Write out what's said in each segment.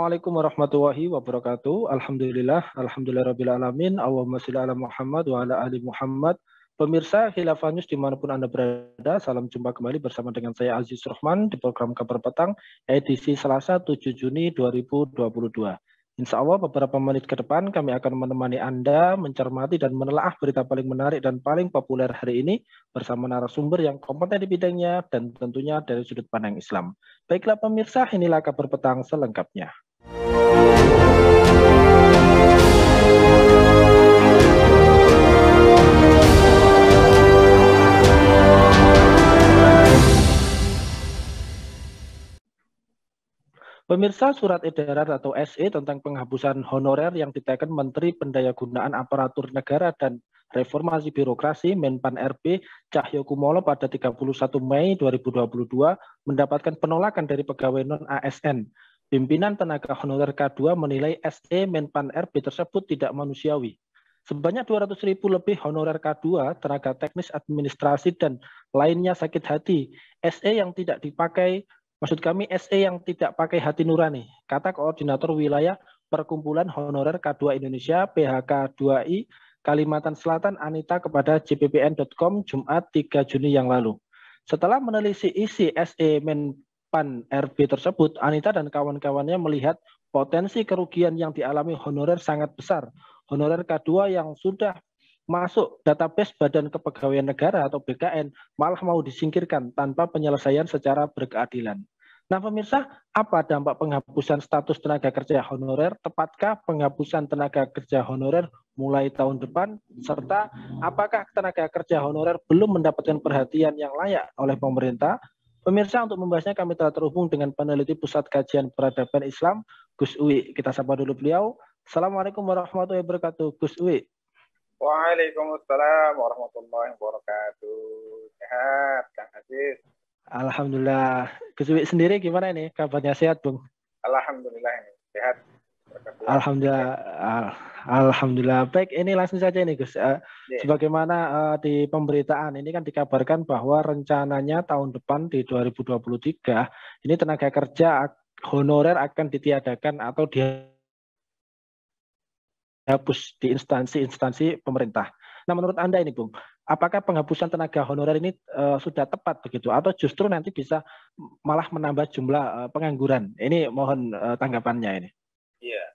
Assalamualaikum warahmatullahi wabarakatuh. Alhamdulillah rabbil alamin. Allahumma sholli ala Muhammad wa ala ali Muhammad. Pemirsa Khilafah News dimanapun Anda berada, salam jumpa kembali bersama dengan saya Aziz Rahman di program Kabar Petang edisi Selasa 7 Juni 2022. Insya Allah beberapa menit ke depan kami akan menemani Anda mencermati dan menelaah berita paling menarik dan paling populer hari ini bersama narasumber yang kompeten di bidangnya dan tentunya dari sudut pandang Islam. Baiklah pemirsa, inilah Kabar Petang selengkapnya. Pemirsa, surat edaran atau SE tentang penghapusan honorer yang ditekan Menteri Pendayagunaan Aparatur Negara dan Reformasi Birokrasi Menpan RB Cahyokumolo pada 31 Mei 2022 mendapatkan penolakan dari pegawai non-ASN. Pimpinan tenaga honorer K2 menilai SE Menpan RB tersebut tidak manusiawi. Sebanyak 200.000 lebih honorer K2, tenaga teknis administrasi dan lainnya sakit hati. SE yang tidak dipakai Maksud kami SE yang tidak pakai hati nurani, kata Koordinator Wilayah Perkumpulan Honorer K2 Indonesia PHK 2I Kalimantan Selatan Anita kepada jppn.com Jumat 3 Juni yang lalu. Setelah menelisik isi SE Menpan RB tersebut, Anita dan kawan-kawannya melihat potensi kerugian yang dialami honorer sangat besar. Honorer K2 yang sudah masuk database Badan Kepegawaian Negara atau BKN malah mau disingkirkan tanpa penyelesaian secara berkeadilan. Nah pemirsa, apa dampak penghapusan status tenaga kerja honorer? Tepatkah penghapusan tenaga kerja honorer mulai tahun depan? Serta apakah tenaga kerja honorer belum mendapatkan perhatian yang layak oleh pemerintah? Pemirsa, untuk membahasnya kami telah terhubung dengan peneliti Pusat Kajian Peradaban Islam, Gus Uwi. Kita sapa dulu beliau. Assalamualaikum warahmatullahi wabarakatuh, Gus Uwi. Waalaikumsalam warahmatullahi wabarakatuh. Sehat, Kang Aziz. Alhamdulillah. Gus Uwi sendiri gimana ini? Kabarnya sehat, Bung? Alhamdulillah ini sehat. Alhamdulillah. Alhamdulillah. Baik, ini langsung saja ini, Gus. Sebagaimana di pemberitaan ini kan dikabarkan bahwa rencananya tahun depan di 2023 ini tenaga kerja honorer akan ditiadakan atau dihapus di instansi-instansi pemerintah. Nah, menurut Anda ini, Bung, apakah penghapusan tenaga honorer ini sudah tepat begitu, atau justru nanti bisa malah menambah jumlah pengangguran? Ini mohon tanggapannya ini. Iya,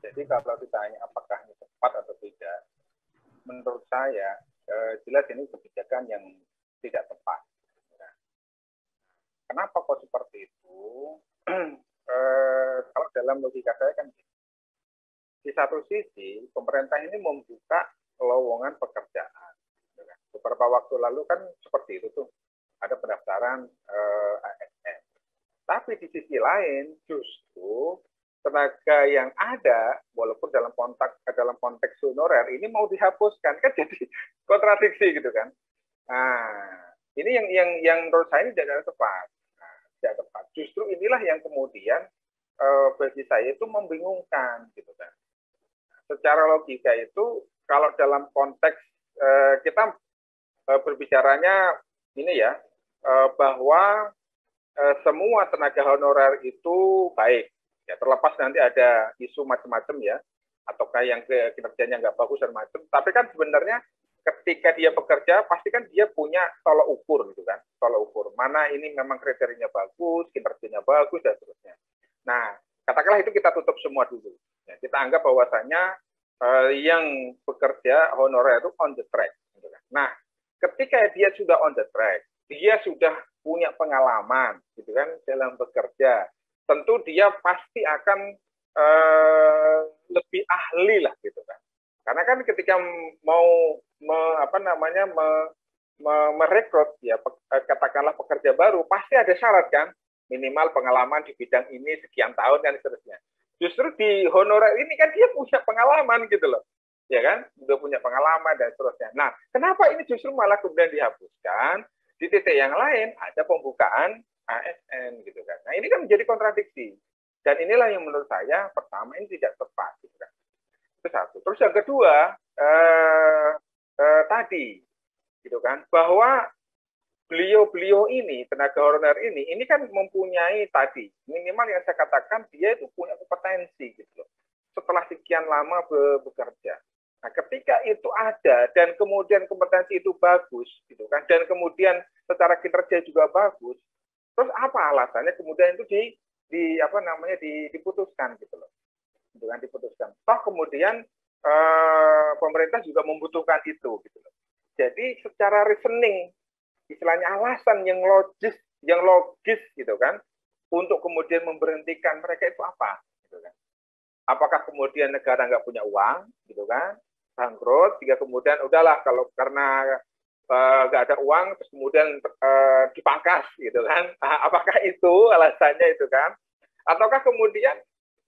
jadi kalau ditanya apakah ini tepat atau tidak, menurut saya jelas ini kebijakan yang tidak tepat. Nah, kenapa kok seperti itu? Kalau dalam logika saya kan di satu sisi pemerintah ini membuka lowongan pekerjaan. Beberapa waktu lalu kan seperti itu tuh, ada pendaftaran ASN. Tapi di sisi lain justru tenaga yang ada, walaupun dalam konteks honorer ini mau dihapuskan, kan jadi kontradiksi gitu kan. Nah, ini yang menurut saya ini tidak tepat. Nah, tidak tepat. Justru inilah yang kemudian bagi saya itu membingungkan gitu kan. Secara logika itu kalau dalam konteks kita berbicaranya ini ya, bahwa semua tenaga honorer itu baik. Ya, terlepas nanti ada isu macam-macam ya, ataukah yang kinerjanya nggak bagus dan macam. Tapi kan sebenarnya ketika dia bekerja, pasti kan dia punya tolok ukur gitu kan, tolok ukur. Mana ini memang kriterianya bagus, kinerjanya bagus dan seterusnya. Nah, katakanlah itu kita tutup semua dulu. Ya, kita anggap bahwasanya yang bekerja honorer itu on the track. Gitu kan. Nah, ketika dia sudah on the track, dia sudah punya pengalaman, gitu kan, dalam bekerja. Tentu dia pasti akan lebih ahli lah gitu kan. Karena kan ketika mau merekrut ya katakanlah pekerja baru pasti ada syarat kan, minimal pengalaman di bidang ini sekian tahun dan seterusnya. Justru di honorer ini kan dia punya pengalaman gitu loh. Ya kan? Udah punya pengalaman dan seterusnya. Nah, kenapa ini justru malah kemudian dihapuskan? Di titik yang lain ada pembukaan ASN gitu kan. Nah ini kan menjadi kontradiksi. Dan inilah yang menurut saya pertama ini tidak tepat gitu kan. Itu satu. Terus yang kedua tadi gitu kan, bahwa beliau-beliau ini, tenaga honorer ini kan mempunyai tadi, minimal yang saya katakan, dia itu punya kompetensi gitu loh. Setelah sekian lama bekerja. Nah, ketika itu ada dan kemudian kompetensi itu bagus gitu kan, dan kemudian secara kinerja juga bagus, terus apa alasannya kemudian itu diputuskan gitu loh. Gitu kan, diputuskan. Toh kemudian pemerintah juga membutuhkan itu gitu loh. Jadi secara reasoning, istilahnya alasan yang logis gitu kan, untuk kemudian memberhentikan mereka itu apa gitu kan. Apakah kemudian negara nggak punya uang gitu kan, bangkrut, sehingga kemudian udahlah kalau karena nggak ada uang terus kemudian dipangkas gitu kan. Apakah itu alasannya itu kan, ataukah kemudian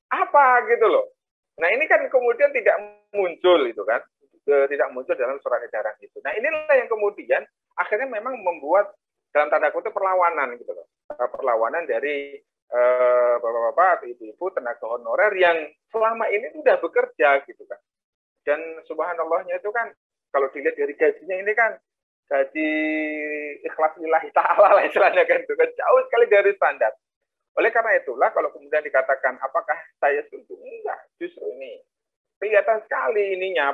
apa gitu loh. Nah ini kan kemudian tidak muncul itu kan, tidak muncul dalam surat edaran itu. Nah inilah yang kemudian akhirnya memang membuat dalam tanda kutip perlawanan gitu loh, perlawanan dari bapak-bapak, ibu-ibu tenaga honorer yang selama ini sudah bekerja gitu kan. Dan subhanallahnya itu kan kalau dilihat dari gajinya ini kan gaji ikhlas lillahi ta'ala lah istilahnya kan, itu kan jauh sekali dari standar. Oleh karena itulah kalau kemudian dikatakan apakah saya setuju, enggak, justru ini kelihatan sekali ininya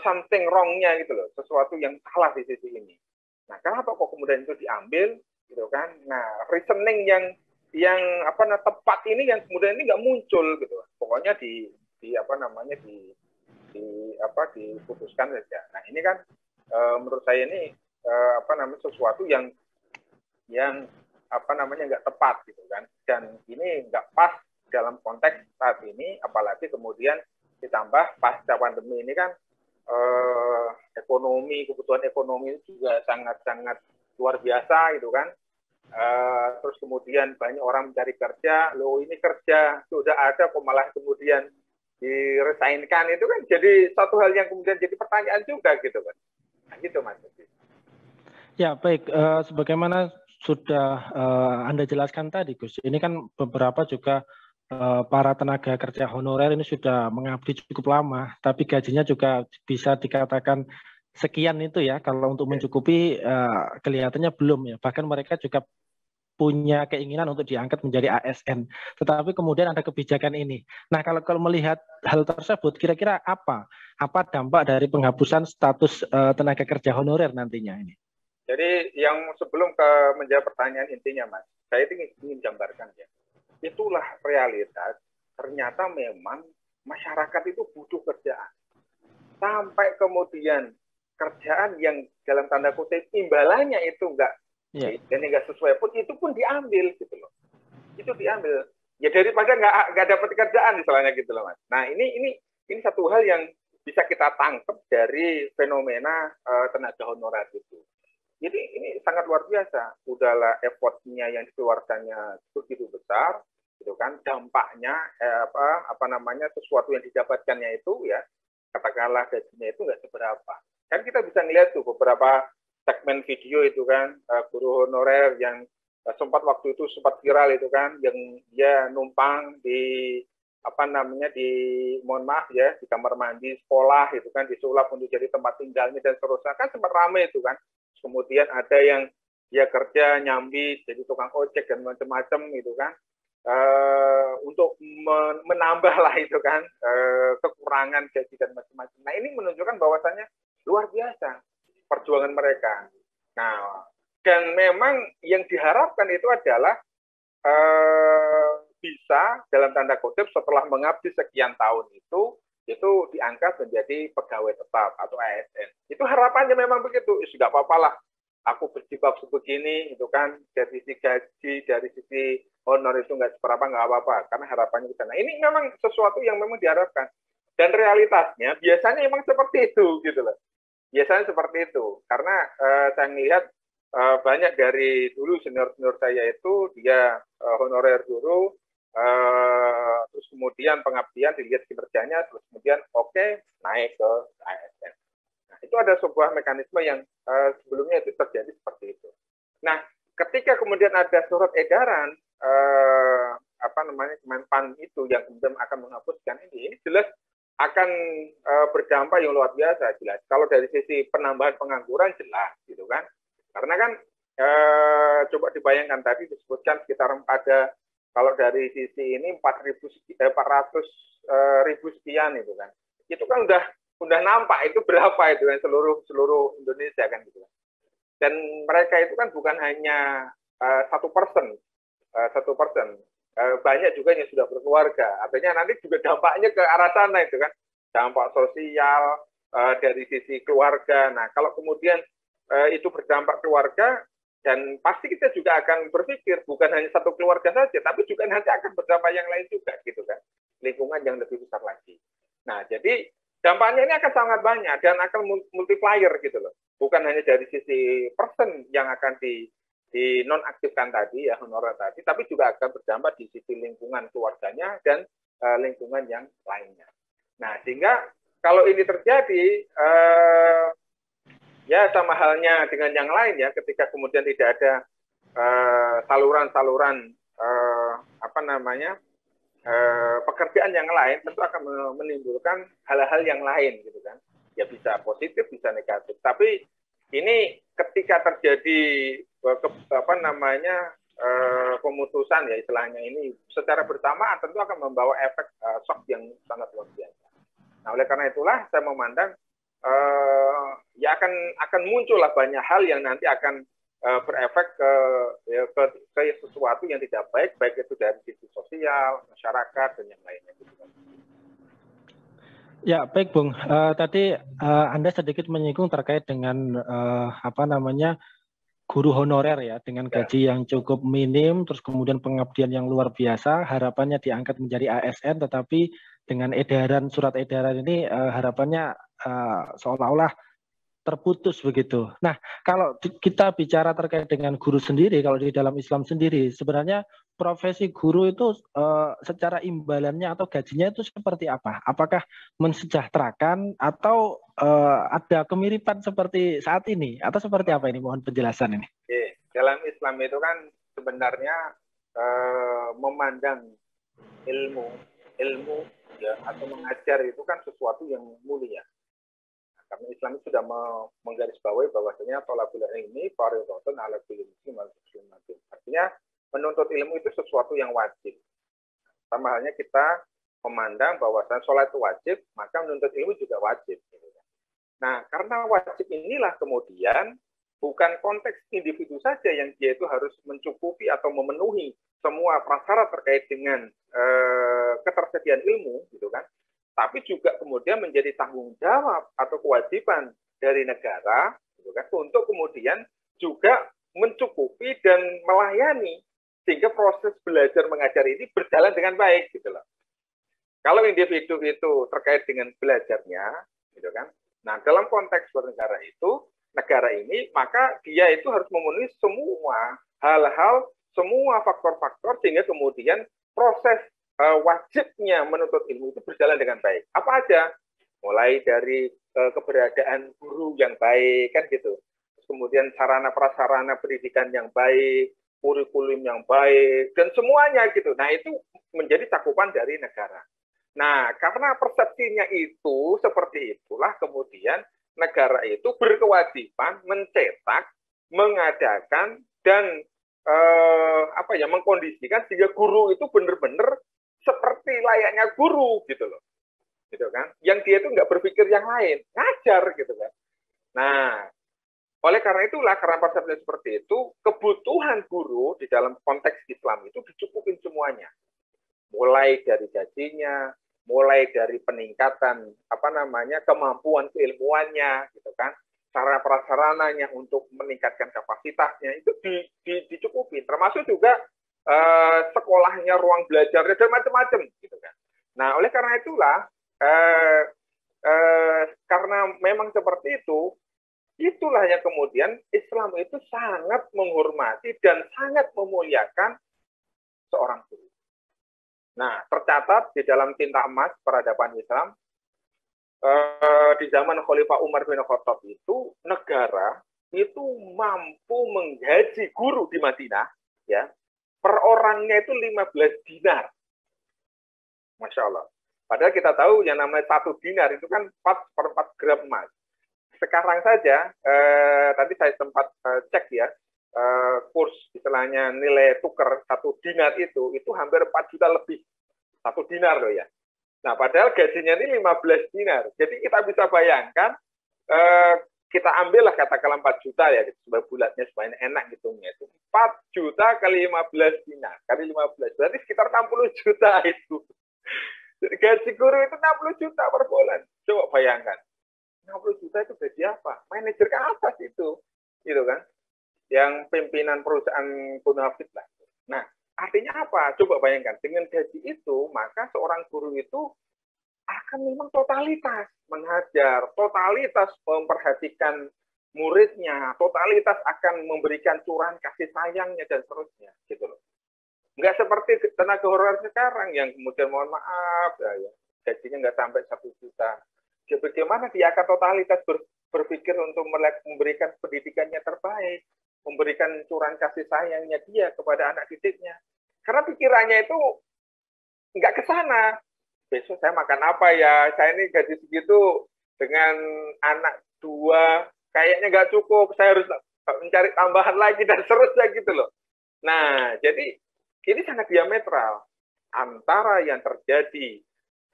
something wrong-nya gitu loh, sesuatu yang salah di sisi ini. Nah, kenapa kok kemudian itu diambil gitu kan? Nah, reasoning yang tepat ini yang kemudian ini nggak muncul gitu. Pokoknya diputuskan saja. Nah, ini kan menurut saya ini sesuatu yang nggak tepat gitu kan, dan ini nggak pas dalam konteks saat ini, apalagi kemudian ditambah pasca pandemi ini kan kebutuhan ekonomi juga sangat-sangat luar biasa gitu kan. Terus kemudian banyak orang mencari kerja, ini kerja sudah ada kok malah kemudian diresignkan, itu kan jadi satu hal yang kemudian jadi pertanyaan juga gitu kan. Nah, gitu Mas. Ya baik, sebagaimana sudah Anda jelaskan tadi Gus, ini kan beberapa juga para tenaga kerja honorer ini sudah mengabdi cukup lama, tapi gajinya juga bisa dikatakan sekian itu ya, kalau untuk mencukupi kelihatannya belum ya, bahkan mereka juga punya keinginan untuk diangkat menjadi ASN, tetapi kemudian ada kebijakan ini. Nah, kalau melihat hal tersebut, kira-kira apa dampak dari penghapusan status tenaga kerja honorer nantinya ini? Jadi yang sebelum menjawab pertanyaan intinya Mas, saya ingin gambarkan ya, itulah realitas. Ternyata memang masyarakat itu butuh kerjaan. Sampai kemudian kerjaan yang dalam tanda kutip imbalannya itu enggak sesuai pun, itu pun diambil gitu loh. Itu diambil. Ya daripada nggak dapat kerjaan misalnya gitu loh Mas. Nah ini satu hal yang bisa kita tangkap dari fenomena tenaga honorer itu. Jadi ini sangat luar biasa. Udahlah effortnya yang dikeluarkannya begitu besar, gitu kan? Dampaknya sesuatu yang didapatkannya itu ya, katakanlah gajinya itu nggak seberapa. Kan kita bisa ngelihat tuh beberapa segmen video itu kan, guru honorer yang sempat viral itu kan, yang dia numpang di mohon maaf ya, di kamar mandi sekolah itu kan, disulap untuk jadi tempat tinggalnya dan seterusnya, kan sempat ramai itu kan. Kemudian ada yang dia kerja nyambi jadi tukang ojek dan macam-macam gitu kan, untuk menambah lah itu kan kekurangan gaji dan macam-macam. Nah ini menunjukkan bahwasannya luar biasa perjuangan mereka. Nah dan memang yang diharapkan itu adalah bisa dalam tanda kutip setelah mengabdi sekian tahun itu diangkat menjadi pegawai tetap atau ASN. Itu harapannya memang begitu. Sudah apa-apalah, aku berjibaku begini, itu kan dari sisi gaji, dari sisi honor itu nggak seberapa, nggak apa-apa. Karena harapannya ke sana. Ini memang sesuatu yang memang diharapkan. Dan realitasnya biasanya memang seperti itu, gitu loh. Biasanya seperti itu. Karena saya melihat banyak dari dulu senior-senior saya itu dia honorer guru, terus kemudian pengabdian dilihat kinerjanya, terus kemudian naik ke ASN. Nah, itu ada sebuah mekanisme yang sebelumnya itu terjadi seperti itu. Nah, ketika kemudian ada surat edaran Kemenpan itu yang kemudian akan menghapuskan ini jelas akan berdampak yang luar biasa jelas. Kalau dari sisi penambahan pengangguran jelas gitu kan. Karena kan coba dibayangkan tadi disebutkan sekitar ada kalau dari sisi ini 400 ribu sekian itu kan. Itu kan udah nampak itu berapa itu kan seluruh Indonesia kan gitu. Dan mereka itu kan bukan hanya 1%, banyak juga yang sudah berkeluarga. Artinya nanti juga dampaknya ke arah sana itu kan, dampak sosial dari sisi keluarga. Nah kalau kemudian itu berdampak keluarga, dan pasti kita juga akan berpikir bukan hanya satu keluarga saja, tapi juga nanti akan berdampak yang lain juga gitu kan, lingkungan yang lebih besar lagi. Nah jadi dampaknya ini akan sangat banyak dan akan multiplier gitu loh. Bukan hanya dari sisi person yang akan di nonaktifkan tadi ya, honorer tadi, tapi juga akan berdampak di sisi lingkungan keluarganya dan lingkungan yang lainnya. Nah sehingga kalau ini terjadi ya sama halnya dengan yang lain ya, ketika kemudian tidak ada saluran-saluran pekerjaan yang lain, tentu akan menimbulkan hal-hal yang lain gitu kan. Ya bisa positif, bisa negatif. Tapi ini ketika terjadi pemutusan ya istilahnya ini secara bersamaan, tentu akan membawa efek shock yang sangat luar biasa. Nah oleh karena itulah saya memandang ya akan muncullah banyak hal yang nanti akan berefek ke sesuatu yang tidak baik itu dari sisi sosial, masyarakat dan yang lainnya. Ya baik Bung, tadi Anda sedikit menyinggung terkait dengan guru honorer ya, dengan gaji yang cukup minim, terus kemudian pengabdian yang luar biasa, harapannya diangkat menjadi ASN, tetapi dengan surat edaran ini harapannya seolah-olah terputus begitu. Nah, kalau kita bicara terkait dengan guru sendiri, kalau di dalam Islam sendiri, sebenarnya profesi guru itu secara imbalannya atau gajinya itu seperti apa? Apakah mensejahterakan atau ada kemiripan seperti saat ini? Atau seperti apa ini? Mohon penjelasan ini. Dalam Islam itu kan sebenarnya memandang ilmu ya, atau mengajar itu kan sesuatu yang mulia. Karena Islam itu sudah menggarisbawahi bahwasanya thalabul ilmi fardhatun 'ala kulli muslim wal muslimatin. Artinya menuntut ilmu itu sesuatu yang wajib. Sama halnya kita memandang bahwasanya sholat itu wajib, maka menuntut ilmu juga wajib. Nah, karena wajib inilah kemudian bukan konteks individu saja yang dia itu harus mencukupi atau memenuhi semua prasyarat terkait dengan ketersediaan ilmu, gitu kan? Tapi juga kemudian menjadi tanggung jawab atau kewajiban dari negara gitu kan, untuk kemudian juga mencukupi dan melayani sehingga proses belajar mengajar ini berjalan dengan baik gitu loh. Kalau individu itu terkait dengan belajarnya gitu kan. Nah, dalam konteks bernegara itu, negara ini maka dia itu harus memenuhi semua hal-hal, semua faktor-faktor sehingga kemudian proses wajibnya menuntut ilmu itu berjalan dengan baik. Apa aja? Mulai dari keberadaan guru yang baik kan gitu. Terus kemudian sarana prasarana pendidikan yang baik, kurikulum yang baik dan semuanya gitu. Nah, itu menjadi cakupan dari negara. Nah, karena persepsinya itu seperti itulah kemudian negara itu berkewajiban mencetak, mengadakan dan mengkondisikan sehingga guru itu benar-benar seperti layaknya guru gitu loh, gitu kan? Yang dia itu nggak berpikir yang lain, ngajar gitu kan. Nah, oleh karena itulah, karena persepsi seperti itu, kebutuhan guru di dalam konteks Islam itu dicukupin semuanya, mulai dari gajinya, mulai dari peningkatan kemampuan keilmuannya, gitu kan? Cara prasarananya untuk meningkatkan kapasitasnya itu dicukupi, termasuk juga sekolahnya, ruang belajarnya dan macam-macam gitu kan. Nah, oleh karena itulah karena memang seperti itu, itulah yang kemudian Islam itu sangat menghormati dan sangat memuliakan seorang guru. Nah, tercatat di dalam tinta emas peradaban Islam di zaman Khalifah Umar bin Khattab itu negara itu mampu menggaji guru di Madinah ya. Per orangnya itu 15 dinar. Masya Allah. Padahal kita tahu yang namanya 1 dinar itu kan 4/4 gram emas. sekarang saja, tadi saya sempat cek ya, kurs istilahnya nilai tukar 1 dinar itu hampir 4 juta lebih 1 dinar loh ya. Nah, padahal gajinya ini 15 dinar. Jadi kita bisa bayangkan, kita ambillah katakanlah 4 juta ya, sebagai bulatnya supaya enak hitungnya itu. 4 juta kali 15 dinar, kali 15, berarti sekitar 60 juta itu. Gaji guru itu 60 juta per bulan. Coba bayangkan. 60 juta itu gaji apa? Manajer ke atas itu. Gitu kan? Yang pimpinan perusahaan bonafit lah. Nah, artinya apa? Coba bayangkan, dengan gaji itu, maka seorang guru itu akan memang totalitas mengajar, totalitas memperhatikan muridnya, totalitas akan memberikan curahan kasih sayangnya, dan seterusnya. Gitu loh. Nggak seperti tenaga honorer sekarang yang kemudian mohon maaf, ya, gajinya nggak sampai 1 juta. Bagaimana dia akan totalitas berpikir untuk memberikan pendidikannya terbaik, memberikan curahan kasih sayangnya dia kepada anak didiknya. Karena pikirannya itu nggak ke sana. Besok saya makan apa ya? Saya ini gaji segitu dengan anak 2, kayaknya nggak cukup. Saya harus mencari tambahan lagi dan seterusnya gitu loh. Nah, jadi ini sangat diametral antara yang terjadi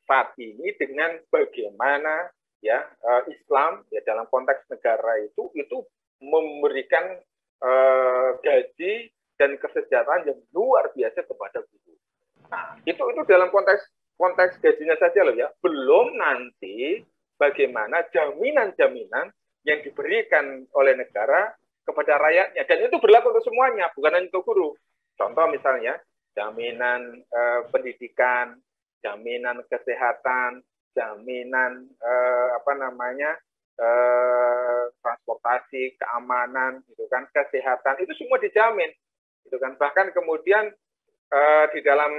saat ini dengan bagaimana ya Islam ya dalam konteks negara itu memberikan gaji dan kesejahteraan yang luar biasa kepada guru. Nah, itu dalam konteks gajinya saja loh ya. Belum nanti bagaimana jaminan-jaminan yang diberikan oleh negara kepada rakyatnya, dan itu berlaku untuk semuanya, bukan hanya untuk guru. Contoh misalnya jaminan pendidikan, jaminan kesehatan, jaminan transportasi, keamanan, gitu kan, kesehatan, itu semua dijamin, gitu kan. Bahkan kemudian di dalam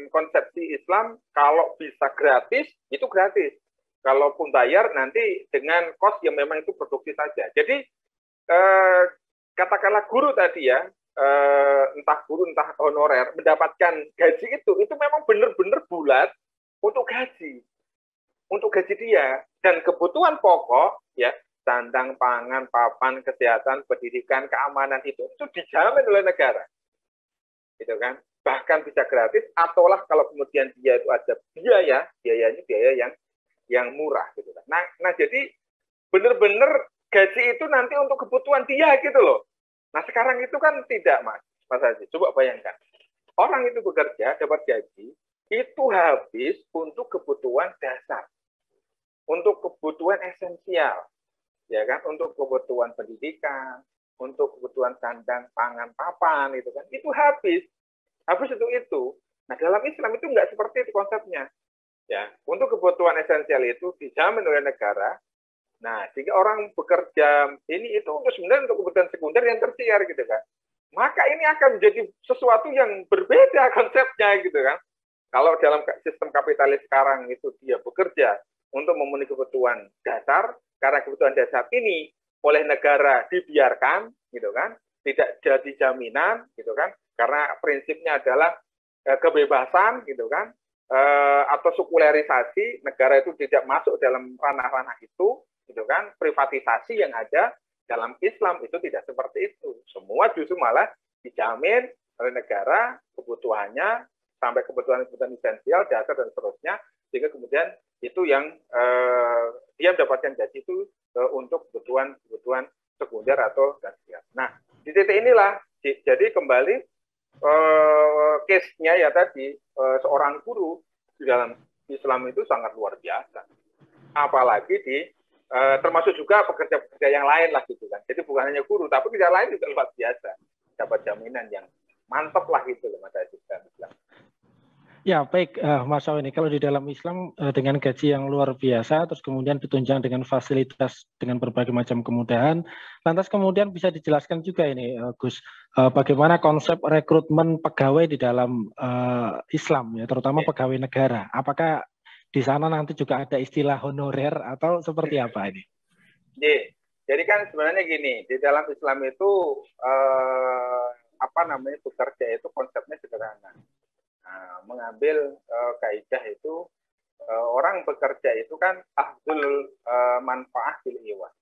konsepsi Islam, kalau bisa gratis, itu gratis. Kalaupun bayar, nanti dengan kos yang memang itu produksi saja. Jadi katakanlah guru tadi ya, entah guru entah honorer mendapatkan gaji itu memang benar-benar bulat untuk gaji dia, dan kebutuhan pokok ya, sandang, pangan, papan, kesehatan, pendidikan, keamanan itu dijamin oleh negara, gitu kan. Bahkan bisa gratis, ataulah kalau kemudian dia itu ada biayanya biaya yang murah, gitu kan. Nah jadi benar-benar gaji itu nanti untuk kebutuhan dia gitu loh. Nah sekarang itu kan tidak, Mas Haji. Coba bayangkan, orang itu bekerja dapat gaji itu habis untuk kebutuhan dasar, untuk kebutuhan esensial, ya kan, untuk kebutuhan pendidikan, untuk kebutuhan sandang, pangan, papan, itu kan, itu habis untuk itu. Nah dalam Islam itu nggak seperti itu konsepnya, ya. Untuk kebutuhan esensial itu dijamin oleh negara. Nah jika orang bekerja ini itu sebenarnya untuk kebutuhan sekunder yang tersier, gitu kan. Maka ini akan menjadi sesuatu yang berbeda konsepnya, gitu kan. Kalau dalam sistem kapitalis sekarang itu dia bekerja untuk memenuhi kebutuhan dasar, karena kebutuhan dasar ini oleh negara dibiarkan, gitu kan, tidak jadi jaminan, gitu kan, karena prinsipnya adalah kebebasan, gitu kan, atau sekulerisasi, negara itu tidak masuk dalam ranah-ranah itu, gitu kan, privatisasi yang ada dalam Islam itu tidak seperti itu. Semua justru malah dijamin oleh negara kebutuhannya sampai kebutuhan-kebutuhan esensial, dasar dan seterusnya, sehingga kemudian itu yang dia mendapatkan gaji itu untuk kebutuhan sekunder atau tersier. Nah, di titik inilah jadi kembali case-nya ya tadi, seorang guru di dalam Islam itu sangat luar biasa. Apalagi termasuk juga pekerja-pekerja yang lain lah, gitu kan. Jadi bukan hanya guru, tapi pekerja lain juga luar biasa. Dapat jaminan yang mantap lah gitu loh, Mas Haji. Ya, baik, Mas Aw, ini kalau di dalam Islam dengan gaji yang luar biasa, terus kemudian ditunjang dengan fasilitas dengan berbagai macam kemudahan, lantas kemudian bisa dijelaskan juga ini, Gus, bagaimana konsep rekrutmen pegawai di dalam Islam, ya, terutama pegawai negara. Apakah di sana nanti juga ada istilah honorer atau seperti apa ini? Jadi kan sebenarnya gini, di dalam Islam itu bekerja itu konsepnya sederhana. Mengambil kaidah itu orang bekerja itu kan ahdul manfaah bil iwad.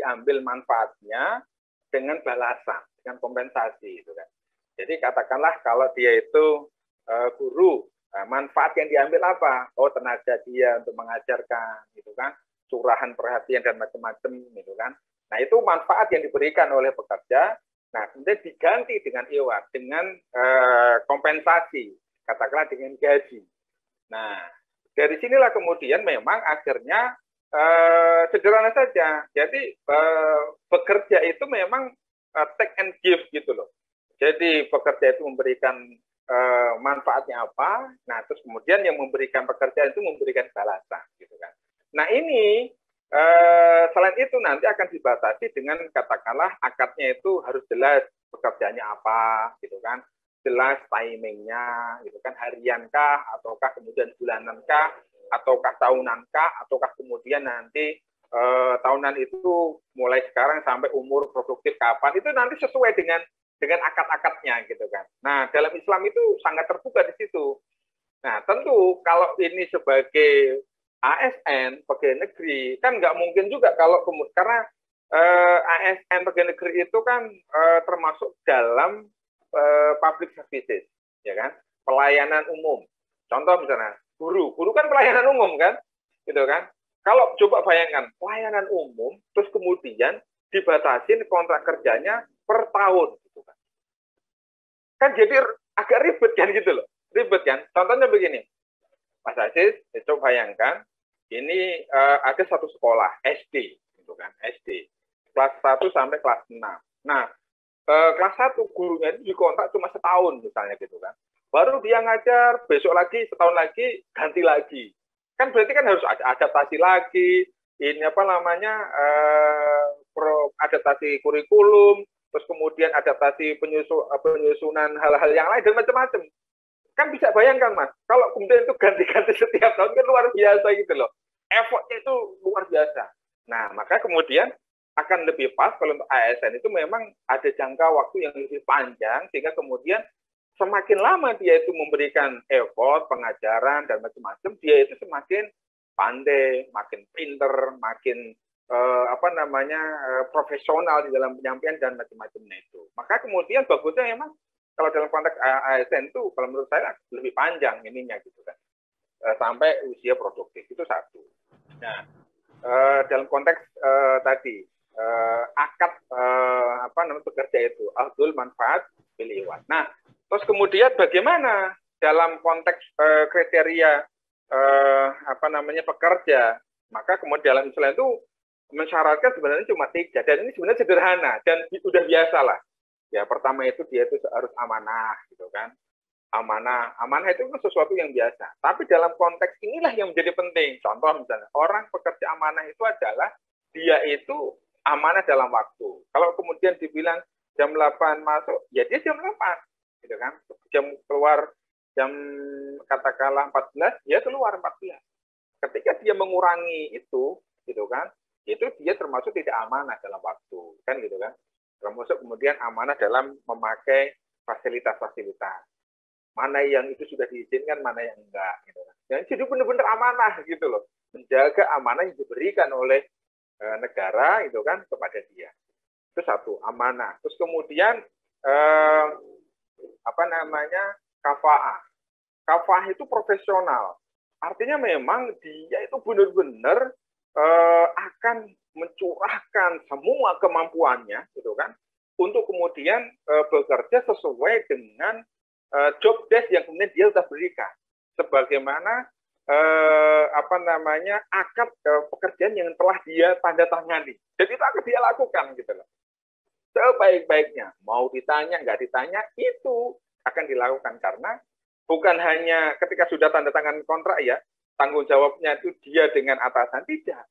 diambil manfaatnya dengan balasan, dengan kompensasi gitu kan. Jadi katakanlah kalau dia itu guru, manfaat yang diambil apa? Oh, tenaga dia untuk mengajarkan gitu kan, curahan perhatian dan macam-macam gitu kan. Nah, itu manfaat yang diberikan oleh pekerja. Nah, kemudian diganti dengan iwat, dengan kompensasi, katakanlah dengan gaji. Nah, dari sinilah kemudian memang akhirnya sederhana saja. Jadi bekerja itu memang take and give gitu loh. Jadi pekerja itu memberikan manfaatnya apa, nah terus kemudian yang memberikan pekerjaan itu memberikan balasan gitu kan. Nah ini selain itu nanti akan dibatasi dengan katakanlah akadnya itu harus jelas pekerjaannya apa gitu kan, jelas timingnya gitu kan, hariankah ataukah kemudian bulanankah ataukah tahunankah ataukah kemudian nanti tahunan itu mulai sekarang sampai umur produktif kapan, itu nanti sesuai dengan akad-akadnya gitu kan. Nah, dalam Islam itu sangat terbuka di situ. Nah, tentu kalau ini sebagai ASN pegawai negeri kan nggak mungkin juga kalau karena ASN pegawai negeri itu kan termasuk dalam public services, ya kan, pelayanan umum. Contoh misalnya guru kan pelayanan umum kan, gitu kan. Kalau coba bayangkan pelayanan umum, terus kemudian dibatasin kontrak kerjanya per tahun, gitu kan. Kan jadi agak ribet kan gitu loh, ribet kan. Contohnya begini, Mas Aziz, coba bayangkan, ini ada satu sekolah SD, gitu kan, SD, kelas 1 sampai kelas 6. Nah, kelas 1 gurunya itu dikontrak cuma setahun misalnya gitu kan. Baru dia ngajar, besok lagi, setahun lagi, ganti lagi. Kan berarti kan harus adaptasi lagi, ini apa namanya, adaptasi kurikulum, terus kemudian adaptasi penyusunan hal-hal yang lain dan macam-macam. Kan bisa bayangkan Mas, kalau kemudian itu ganti-ganti setiap tahun kan luar biasa gitu loh. Effortnya itu luar biasa. Nah, maka kemudian akan lebih pas kalau untuk ASN itu memang ada jangka waktu yang lebih panjang, sehingga kemudian semakin lama dia itu memberikan effort, pengajaran, dan macam-macam, dia itu semakin pandai, makin pinter, makin profesional di dalam penyampaian dan macam-macamnya itu. Maka kemudian bagusnya memang kalau dalam konteks ASN itu, kalau menurut saya lebih panjang ininya gitu kan, sampai usia produktif, itu satu. Nah, dalam konteks tadi, akad bekerja itu, akdul manfaat bil iwad. Nah, terus kemudian bagaimana dalam konteks kriteria pekerja, maka kemudian dalam Islam itu mensyaratkan sebenarnya cuma 3, dan ini sebenarnya sederhana dan sudah biasa lah. Ya, pertama itu dia itu harus amanah gitu kan. Amanah itu kan sesuatu yang biasa. Tapi dalam konteks inilah yang menjadi penting. Contoh misalnya, orang pekerja amanah itu adalah dia itu amanah dalam waktu. Kalau kemudian dibilang jam 8 masuk, ya dia jam 8. Gitu kan. Jam keluar jam katakanlah 14, ya keluar 14. Ketika dia mengurangi itu, gitu kan, itu dia termasuk tidak amanah dalam waktu, kan gitu kan. Termasuk kemudian amanah dalam memakai fasilitas-fasilitas. Mana yang itu sudah diizinkan, mana yang enggak, gitu kan. Jadi benar-benar amanah gitu loh. Menjaga amanah yang diberikan oleh negara itu kan kepada dia. Itu satu, amanah. Terus kemudian kafaah. Kafaah itu profesional. Artinya memang dia itu benar-benar akan mencurahkan semua kemampuannya, gitu kan, untuk kemudian bekerja sesuai dengan job desk yang kemudian dia sudah berikan, sebagaimana akad pekerjaan yang telah dia tanda tangani. Jadi itu akan dia lakukan, gitu loh. Sebaik-baiknya, mau ditanya nggak ditanya, itu akan dilakukan, karena bukan hanya ketika sudah tanda tangan kontrak ya, tanggung jawabnya itu dia dengan atasan, tidak.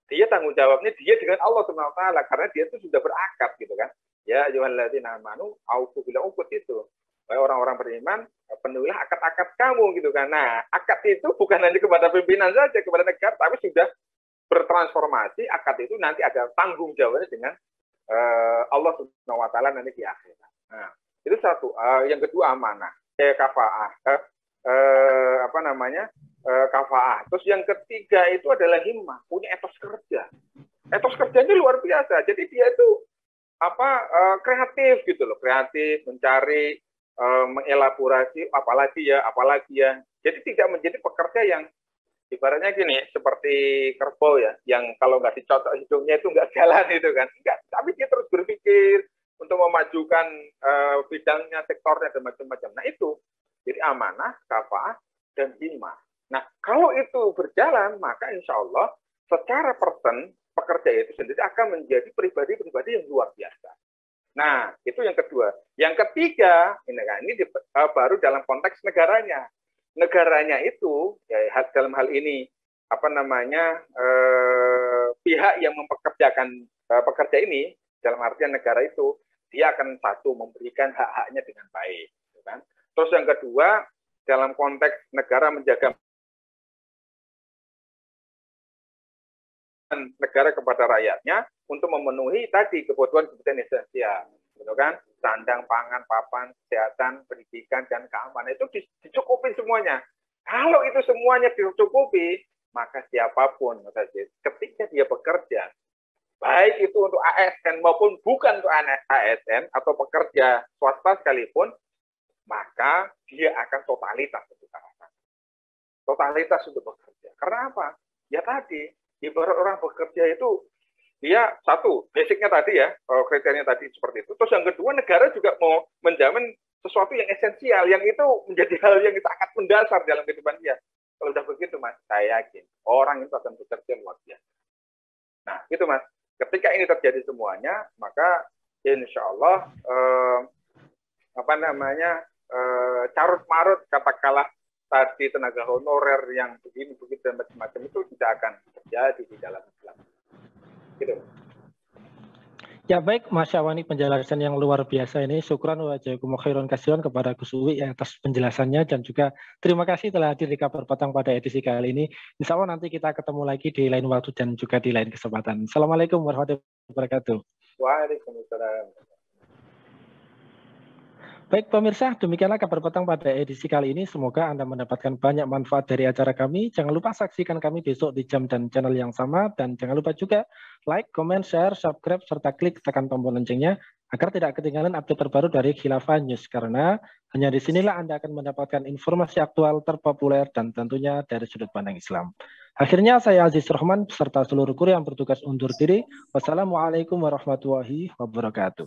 Dia tanggung jawabnya dia dengan Allah Subhanahu wa taala, karena dia itu sudah berakad gitu kan. Ya ayyuhalladzina amanu aufu bil uqud itu. Wahai orang-orang beriman, penuhilah akad-akad kamu gitu kan. Nah, akad itu bukan hanya kepada pimpinan saja, kepada negara, tapi sudah bertransformasi. Akad itu nanti ada tanggung jawabnya dengan Allah Subhanahu wa taala nanti di akhirat. Nah, itu satu. Yang kedua amanah, kafaah. Kafaah. Terus yang ketiga itu adalah himmah, punya etos kerja. etos kerjanya luar biasa. Jadi dia itu kreatif gitu loh, kreatif, mencari, mengelaborasi, apalagi ya. Jadi tidak menjadi pekerja yang ibaratnya gini, seperti kerbau ya, yang kalau nggak dicocok hidungnya itu nggak jalan itu kan. Enggak, tapi dia terus berpikir untuk memajukan bidangnya, sektornya, dan macam-macam. Nah itu, jadi amanah, kafaah, dan himmah. Nah, kalau itu berjalan, maka insya Allah secara pekerja itu sendiri akan menjadi pribadi-pribadi yang luar biasa. Nah, itu yang kedua. Yang ketiga, ini baru dalam konteks negaranya. Negaranya itu, ya, dalam hal ini, pihak yang mempekerjakan pekerja ini, dalam artian negara itu, dia akan satu, memberikan hak-haknya dengan baik. Kan? Terus yang kedua, dalam konteks negara menjaga negara kepada rakyatnya untuk memenuhi tadi kebutuhan esensial, gitu kan? Sandang, pangan, papan, kesehatan, pendidikan, dan keamanan itu dicukupi semuanya. Kalau itu semuanya dicukupi, maka siapapun, ketika dia bekerja, baik itu untuk ASN maupun bukan untuk ASN atau pekerja swasta sekalipun, maka dia akan totalitas untuk totalitas untuk bekerja. Karena apa? Ya tadi, ibarat orang bekerja itu, dia satu, basicnya tadi ya, kriterianya tadi seperti itu. Terus yang kedua, negara juga mau menjamin sesuatu yang esensial, yang itu menjadi hal yang sangat mendasar dalam kehidupan dia. Kalau sudah begitu, Mas, saya yakin orang itu akan bekerja luar biasa. Nah, gitu, Mas. Ketika ini terjadi semuanya, maka insya Allah, carut-marut katakanlah tadi tenaga honorer yang begini begitu dan macam-macam itu tidak akan terjadi di dalam Islam. Gitu. Ya baik, Mas Syawani, penjelasan yang luar biasa ini. Syukran wa jazakumullahu khairan kasihan kepada Gus Uwi atas penjelasannya, dan juga terima kasih telah hadir di Kabar Petang pada edisi kali ini. Insya Allah nanti kita ketemu lagi di lain waktu dan juga di lain kesempatan. Assalamualaikum warahmatullahi wabarakatuh. Waalaikumsalam. Baik pemirsa, demikianlah Kabar Petang pada edisi kali ini. Semoga Anda mendapatkan banyak manfaat dari acara kami. Jangan lupa saksikan kami besok di jam dan channel yang sama. Dan jangan lupa juga like, comment, share, subscribe, serta klik tekan tombol loncengnya agar tidak ketinggalan update terbaru dari Khilafah News. Karena hanya di sinilah Anda akan mendapatkan informasi aktual, terpopuler, dan tentunya dari sudut pandang Islam. Akhirnya saya Aziz Rahman beserta seluruh kru yang bertugas undur diri. Wassalamualaikum warahmatullahi wabarakatuh.